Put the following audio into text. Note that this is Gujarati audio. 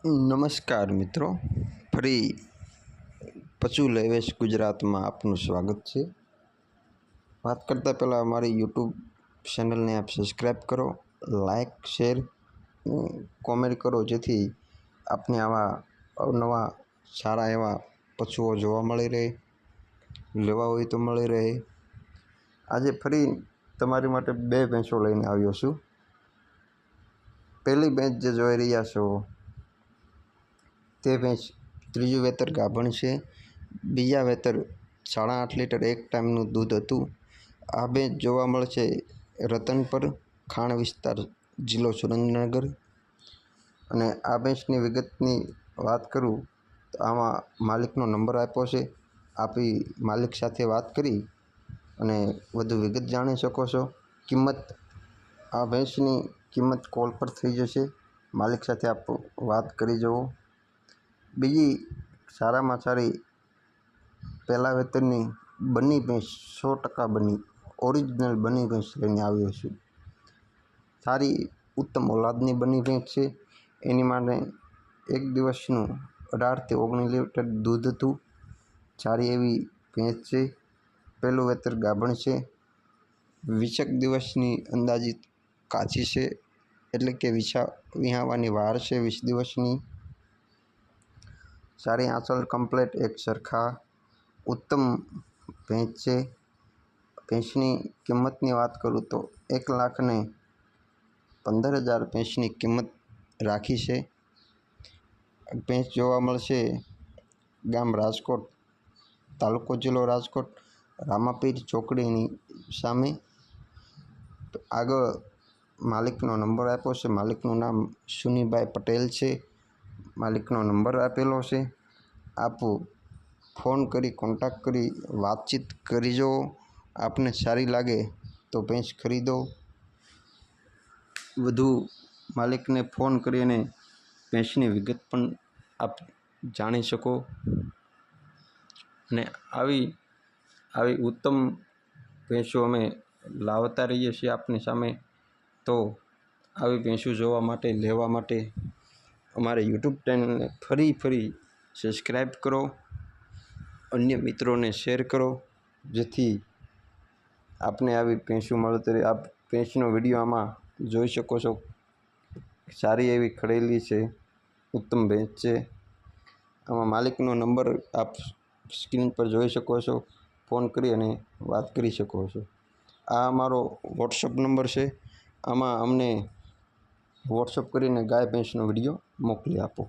નમસ્કાર મિત્રો, ફરી પશુ લેવેશ ગુજરાતમાં આપનું સ્વાગત છે। વાત કરતાં પહેલાં અમારી યુટ્યુબ ચેનલને આપ સબસ્ક્રાઈબ કરો, લાઇક, શેર, કોમેન્ટ કરો, જેથી આપને આવા અવનવા સારા એવા પશુઓ જોવા મળી રહે, લેવા હોય તો મળી રહે। આજે ફરી તમારી માટે બે ભેંસો લઈને આવ્યો છું। પહેલી ભેંસ જે જોઈ રહ્યા છો તે ભેંસ ત્રીજું વેતર ગાભણ છે। બીજા વેતર 8.5 લીટર એક ટાઈમનું દૂધ હતું। આ ભેંસ જોવા મળશે રતનપર, ખાણ વિસ્તાર, જિલ્લો સુરેન્દ્રનગર। અને આ ભેંસની વિગતની વાત કરું તો આમાં માલિકનો નંબર આપ્યો છે। આપી માલિક સાથે વાત કરી અને વધુ વિગત જાણી શકો છો। કિંમત આ ભેંસની કિંમત કોલ પર થઈ જશે, માલિક સાથે આપ વાત કરી જુઓ। બીજી સારામાં સારી પહેલા વેતરની બની ભેંસ, 100% બની ઓરિજિનલ બની ભેંસ લઈને આવ્યો છું। સારી ઉત્તમ ઓલાદની બની ભેંસ છે। એની માટે એક દિવસનું 18 થી 19 લીટર દૂધ હતું। સારી એવી ભેંસ છે। પહેલું વેતર ગાભણ છે। 20 દિવસની અંદાજિત કાચી છે, એટલે કે વિહાવાની વાર છે 20 દિવસની। સારી આંચલ કમ્પ્લેટ એક સરખા ઉત્તમ ભેંસ છે। ભેંસની કિંમતની વાત કરું તો 1,15,000 ભેંસની કિંમત રાખી છે। ભેંસ જોવા મળશે ગામ રાજકોટ, તાલુકો જિલ્લો રાજકોટ, રામાપીર ચોકડીની સામે। આગળ માલિકનો નંબર આપ્યો છે। માલિકનું નામ સુનીભાઈ પટેલ છે। માલિકનો નંબર આપેલો છે। આપ ફોન કરી કોન્ટેક્ટ કરી વાતચીત કરી જુઓ। આપને સારી લાગે તો ભેંસ ખરીદો। વધુ માલિકને ફોન કરીને ભેંસની વિગત પણ આપ જાણી શકો। અને આવી ઉત્તમ ભેંસો અમે લાવતા રહીએ છીએ આપની સામે। તો આવી ભેંસો જોવા માટે, લેવા માટે અમારે યુટ્યુબ ચેનલને ફરી સબસ્ક્રાઈબ કરો, અન્ય મિત્રોને શેર કરો, જેથી આપને આવી ભેંસો મળતી રહે। આપ ભેંસનો વિડીયો આમાં જોઈ શકો છો। સારી એવી ખડેલી છે, ઉત્તમ ભેંસ છે। આમાં માલિકનો નંબર આપ સ્ક્રીન પર જોઈ શકો છો, ફોન કરી અને વાત કરી શકો છો। આ અમારો વોટ્સઅપ નંબર છે। આમાં અમને વોટ્સઅપ કરીને ગાય ભેંસનો વિડીયો મોકલી આપો।